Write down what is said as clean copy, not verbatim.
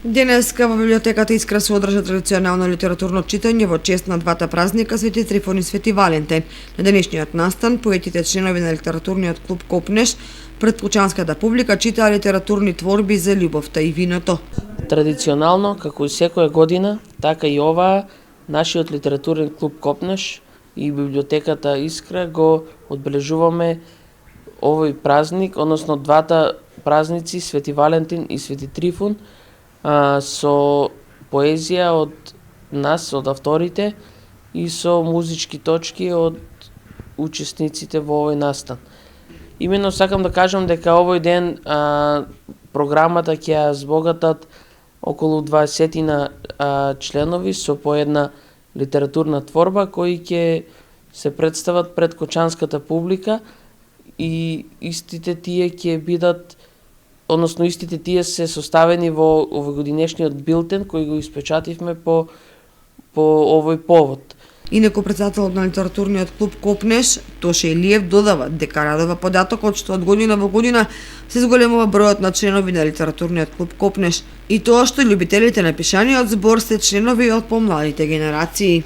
Денеска во библиотеката Искра се одржа традиционално литературно читање во чест на двата празника Свети Трифон и Свети Валентин. На денешниот настан поетите членови на литературниот клуб Копнеш пред кучанската публика читаа литературни творби за љубовта и виното. Традиционално, како и секоја година, така и оваа, нашиот литературен клуб Копнеш и библиотеката Искра го одбележуваме овој празник, односно двата празници Свети Валентин и Свети Трифун, со поезија од нас, од авторите и со музички точки од учесниците во овој настан. Именно сакам да кажам дека овој ден програмата ќе ја збогатат околу 20 членови со по една литературна творба кои ќе се представат пред кочанската публика и истите тие ќе бидат, односно истите тие се составени во овогодинешниот билтен кој го испечативме по овој повод. Инаку претседателот на литературниот клуб Копнеш, Тоше Илиев, додава дека радува податокот што од година во година се зголемува бројот на членови на литературниот клуб Копнеш и тоа што љубителите на пишаниот збор се членови од помладите генерации.